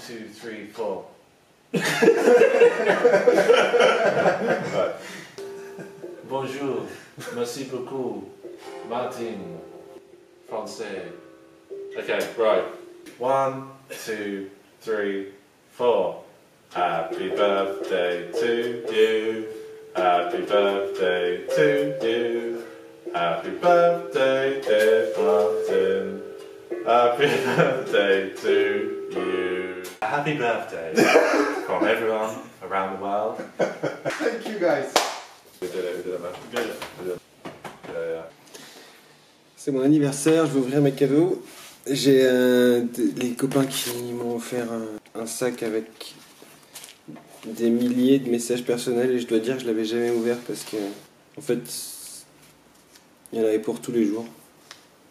2, 3, 4. Right. Bonjour, merci beaucoup, Martin, français. Okay, right. 1, 2, 3, 4. Happy birthday to you. Happy birthday to you. Happy birthday, dear Martin. Happy birthday to you. Happy birthday from everyone around the world. Thank you guys. We did it, man. We did it. Yeah. C'est mon anniversaire, je vais ouvrir mes cadeaux. J'ai les copains qui m'ont offert un sac avec des milliers de messages personnels et je dois dire que je l'avais jamais ouvert parce que en fait il y en avait pour tous les jours.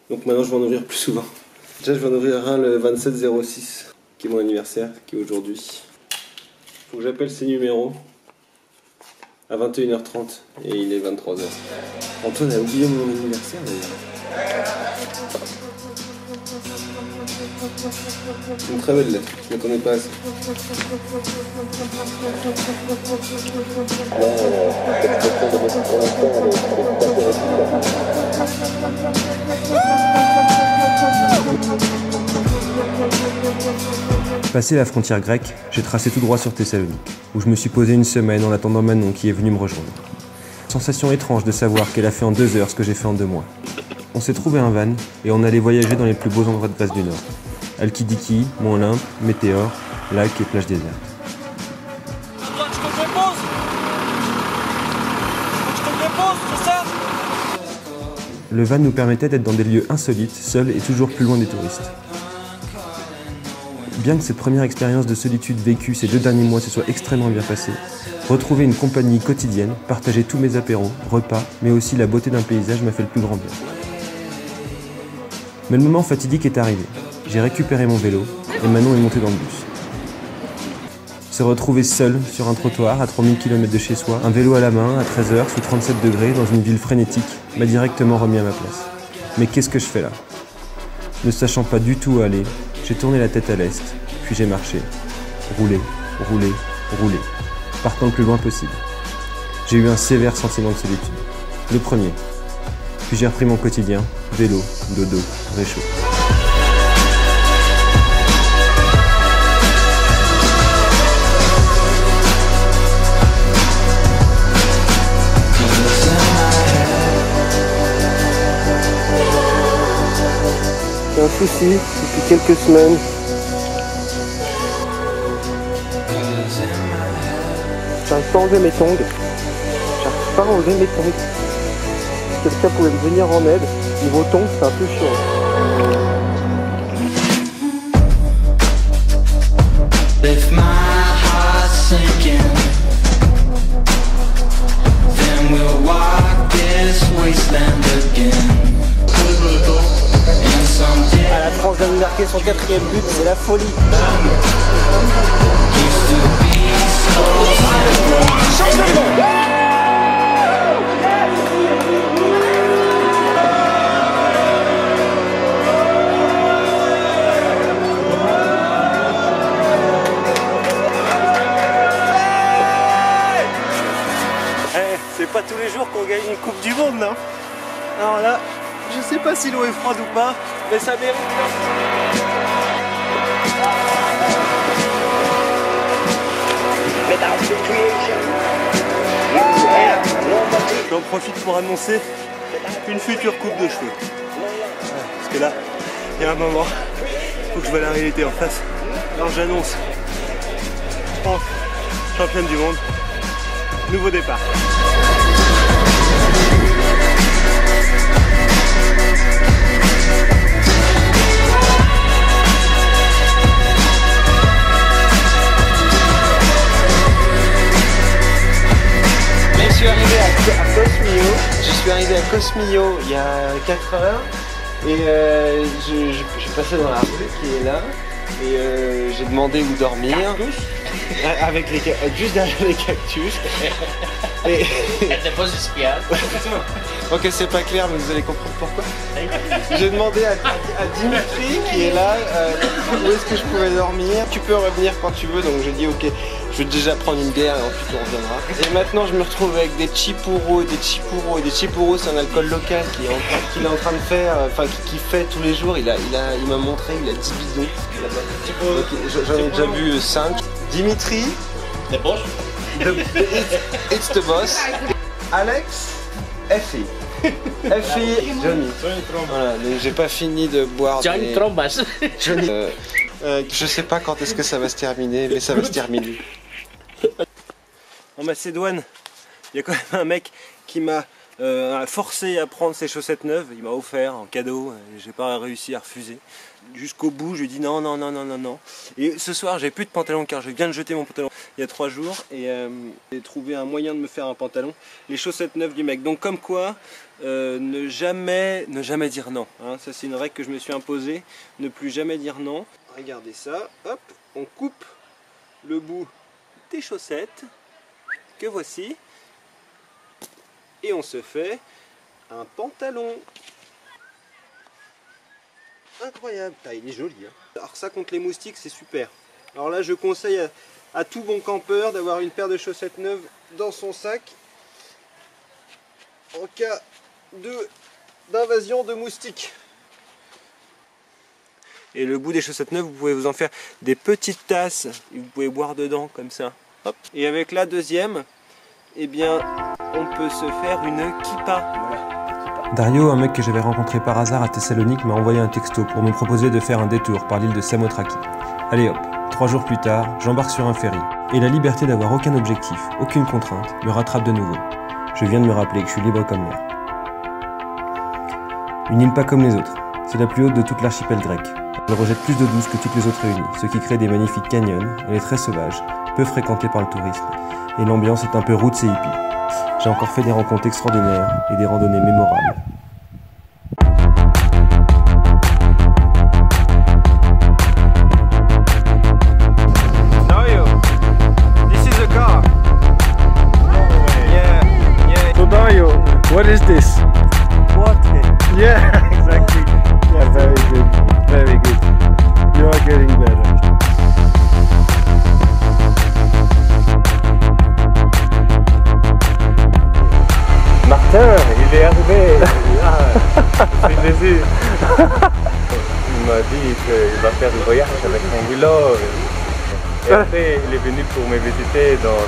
Donc maintenant je vais en ouvrir plus souvent. Déjà je vais en ouvrir un le 27/06 qui est mon anniversaire, qui est aujourd'hui. Faut que j'appelle ces numéros à 21h30 et il est 23h. Antoine a oublié mon anniversaire d'ailleurs. C'est une très belle lettre, je m'attendais pas à ça. Passé la frontière grecque, j'ai tracé tout droit sur Thessalonique, où je me suis posé une semaine en attendant Manon qui est venue me rejoindre. Sensation étrange de savoir qu'elle a fait en 2 heures ce que j'ai fait en 2 mois. On s'est trouvé un van et on allait voyager dans les plus beaux endroits de Grèce du Nord. Alkidiki, Mont Olympe, Météore, lac et plage déserte. Le van nous permettait d'être dans des lieux insolites, seuls et toujours plus loin des touristes. Bien que cette première expérience de solitude vécue ces 2 derniers mois se soit extrêmement bien passée, retrouver une compagnie quotidienne, partager tous mes apéros, repas, mais aussi la beauté d'un paysage m'a fait le plus grand bien. Mais le moment fatidique est arrivé. J'ai récupéré mon vélo et Manon est montée dans le bus. Se retrouver seul sur un trottoir à 3000 km de chez soi, un vélo à la main, à 13h, sous 37 degrés, dans une ville frénétique, m'a directement remis à ma place. Mais qu'est-ce que je fais là? Ne sachant pas du tout où aller, j'ai tourné la tête à l'est, puis j'ai marché. Roulé, roulé, roulé, partant le plus loin possible. J'ai eu un sévère sentiment de solitude. Le premier. Puis j'ai repris mon quotidien, vélo, dodo, réchaud. J'ai un souci depuis quelques semaines. J'arrive pas à enlever mes tongs. J'arrive pas à enlever mes tongs. Si quelqu'un pouvait me venir en aide, niveau tongs c'est un peu chiant. If my heart's sinking, then we'll walk this wasteland again. À la tranche vient de marquer son 4e but, c'est la folie. C'est pas tous les jours qu'on gagne une Coupe du Monde, non? Alors là, je sais pas si l'eau est froide ou pas, mais ça mérite. J'en profite pour annoncer une future coupe de cheveux. Parce que là, il y a un moment, il faut que je vois la réalité en face. Alors j'annonce France championne du monde, nouveau départ. Je suis arrivé à Cosmillo il y a 4 heures et je suis passé dans la rue qui est là et j'ai demandé où dormir avec les juste derrière les cactus et te poses espiar. Ok, c'est pas clair, mais vous allez comprendre pourquoi. J'ai demandé à Dimitri, qui est là, où est-ce que je pouvais dormir. Tu peux revenir quand tu veux, donc j'ai dit ok, je vais déjà prendre une bière et ensuite on reviendra. Et maintenant je me retrouve avec des chipouros et des chipouros. Et des chipouros, c'est un alcool local qu'il est en train de faire, enfin qui fait tous les jours. Il m'a montré, il a 10 bidons là-bas. J'en ai déjà bu 5. Dimitri, T'es proche? it's the boss. Alex, Effie. Effie, Johnny. Voilà, donc j'ai pas fini de boire. Johnny Trombas. Johnny. Je sais pas quand est-ce que ça va se terminer, mais ça va se terminer. En Macédoine, il y a quand même un mec qui m'a forcé à prendre ses chaussettes neuves. Il m'a offert en cadeau. J'ai pas réussi à refuser. Jusqu'au bout, je lui ai dit non, non, non, non, non, non. Et ce soir, j'ai plus de pantalon car je viens de jeter mon pantalon il y a 3 jours et j'ai trouvé un moyen de me faire un pantalon. Les chaussettes neuves du mec. Donc comme quoi, ne jamais dire non. Hein. Ça, c'est une règle que je me suis imposée. Ne plus jamais dire non. Regardez ça. Hop, on coupe le bout des chaussettes que voici et on se fait un pantalon. Incroyable, il est joli. Hein. Alors ça contre les moustiques, c'est super. Alors là, je conseille à tout bon campeur d'avoir une paire de chaussettes neuves dans son sac en cas d'invasion de moustiques. Et le bout des chaussettes neuves, vous pouvez vous en faire des petites tasses et vous pouvez boire dedans comme ça. Hop. Et avec la deuxième, eh bien, on peut se faire une kippa. Voilà. Dario, un mec que j'avais rencontré par hasard à Thessalonique, m'a envoyé un texto pour me proposer de faire un détour par l'île de Samothraki. Allez hop, 3 jours plus tard, j'embarque sur un ferry. Et la liberté d'avoir aucun objectif, aucune contrainte, me rattrape de nouveau. Je viens de me rappeler que je suis libre comme l'air. Une île pas comme les autres. C'est la plus haute de toute l'archipel grec. Elle rejette plus d'eau douce que toutes les autres réunies, ce qui crée des magnifiques canyons. Elle est très sauvage, peu fréquentée par le tourisme. Et l'ambiance est un peu roots et hippie. J'ai encore fait des rencontres extraordinaires et des randonnées mémorables. Dario, this is a car. Yeah. So Dario, what is this? Water. Yeah, exactly. Yeah, very good. Very good. You are getting better. Martin, il est arrivé. Je suis déçu. Il m'a dit qu'il va faire du voyage avec son vélo. Et après, il est venu pour me visiter dans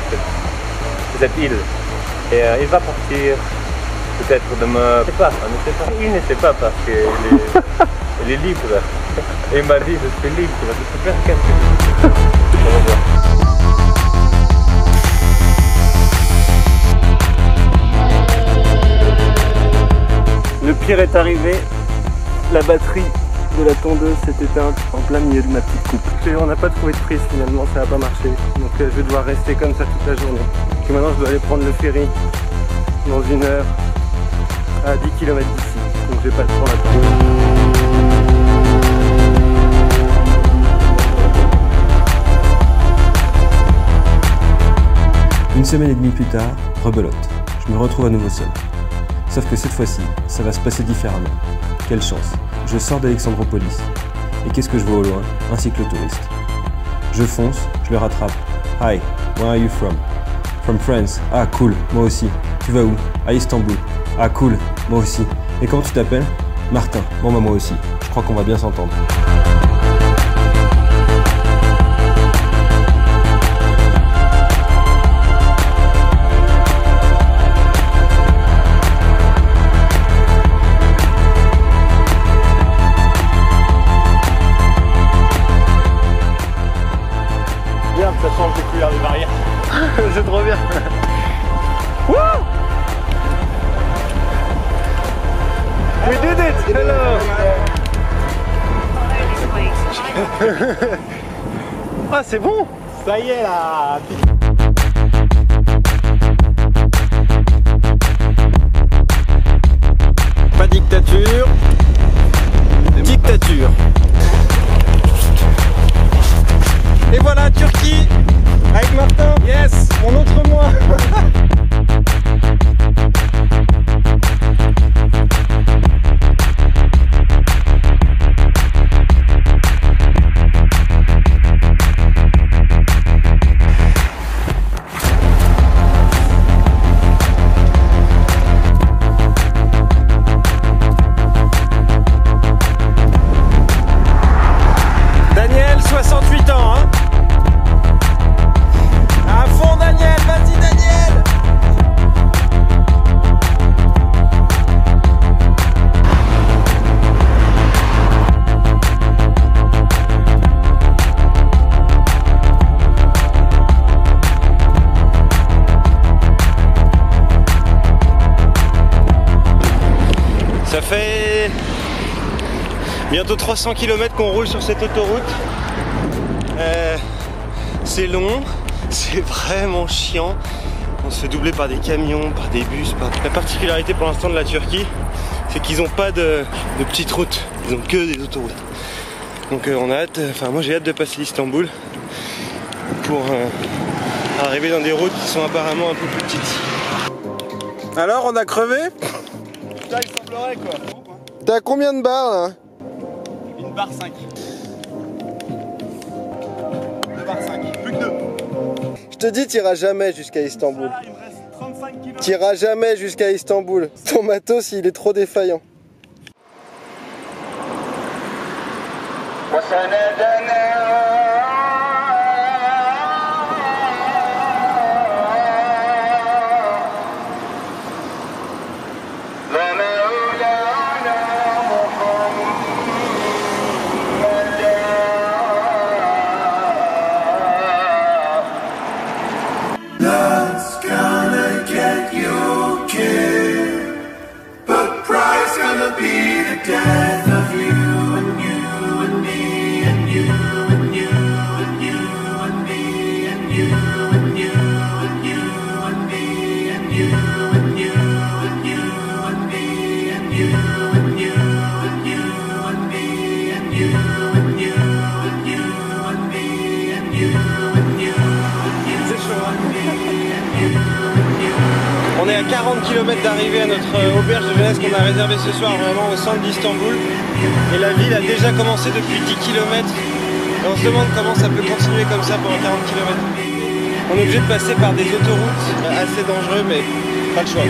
cette île. Et il va partir peut-être demain. Je ne sais pas, on ne sait pas. Il ne sait pas parce qu'il est libre. Et il m'a dit je suis libre, je peux faire quelque chose. Au revoir. Le pire est arrivé, la batterie de la tondeuse s'est éteinte en plein milieu de ma petite coupe. On n'a pas trouvé de prise finalement, ça n'a pas marché. Donc je vais devoir rester comme ça toute la journée. Et maintenant je dois aller prendre le ferry dans 1 heure à 10 km d'ici. Donc je vais pas le prendre à temps. Une semaine et demie plus tard, rebelote. Je me retrouve à nouveau seul. Sauf que cette fois-ci, ça va se passer différemment. Quelle chance. Je sors d'Alexandropolis. Et qu'est-ce que je vois au loin? Un cyclotouriste. Je fonce, je le rattrape. Hi, where are you from? From France. Ah cool, moi aussi. Tu vas où? À Istanbul. Ah cool, moi aussi. Et comment tu t'appelles? Martin. Bon bah moi aussi. Je crois qu'on va bien s'entendre. Ça change de couleur des barrières. C'est trop bien. We did it! Hello! Ah c'est bon! Ça y est là! Pas dictature. Dictature. Et voilà, Turquie, avec Martin. Yes, mon autre moi. fait bientôt 300 km qu'on roule sur cette autoroute. C'est long, c'est vraiment chiant. On se fait doubler par des camions, par des bus. La particularité pour l'instant de la Turquie, c'est qu'ils n'ont pas de petites routes, ils n'ont que des autoroutes. Donc on a hâte, enfin moi j'ai hâte de passer l'Istanbul pour arriver dans des routes qui sont apparemment un peu plus petites. Alors, on a crevé? Putain, il semblerait quoi. T'es à combien de bars là? Une barre 5. Une barre 5. Plus que 2. Je te dis, t'iras jamais jusqu'à Istanbul. Il me reste 35 km. T'iras jamais jusqu'à Istanbul. Ton matos, il est trop défaillant. On est à 40 km d'arriver à notre auberge de jeunesse qu'on a réservée ce soir vraiment au centre d'Istanbul. Et la ville a déjà commencé depuis 10 km. Et on se demande comment ça peut continuer comme ça pendant 40 km. On est obligé de passer par des autoroutes assez dangereux, mais pas le choix.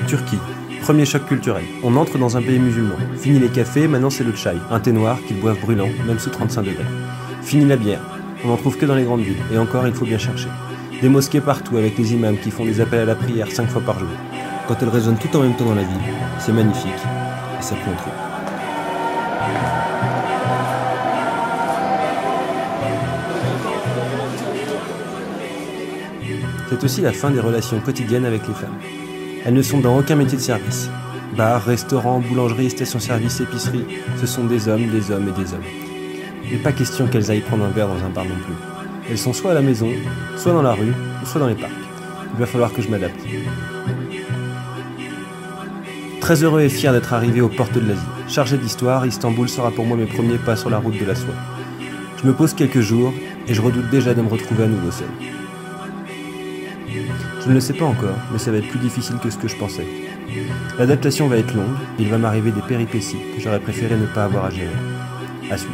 Turquie. Premier choc culturel. On entre dans un pays musulman. Fini les cafés, maintenant c'est le chai, un thé noir qu'ils boivent brûlant, même sous 35 degrés. Fini la bière. On n'en trouve que dans les grandes villes, et encore il faut bien chercher. Des mosquées partout avec les imams qui font des appels à la prière 5 fois par jour. Quand elles résonnent tout en même temps dans la ville, c'est magnifique, et ça prend trop. C'est aussi la fin des relations quotidiennes avec les femmes. Elles ne sont dans aucun métier de service. Bars, restaurants, boulangeries, stations-service, épiceries, ce sont des hommes et des hommes. Il n'est pas question qu'elles aillent prendre un verre dans un bar non plus. Elles sont soit à la maison, soit dans la rue, ou soit dans les parcs. Il va falloir que je m'adapte. Très heureux et fier d'être arrivé aux portes de l'Asie. Chargé d'histoire, Istanbul sera pour moi mes premiers pas sur la route de la soie. Je me pose quelques jours, et je redoute déjà de me retrouver à nouveau seul. Je ne le sais pas encore, mais ça va être plus difficile que ce que je pensais. L'adaptation va être longue, et il va m'arriver des péripéties que j'aurais préféré ne pas avoir à gérer. À suivre.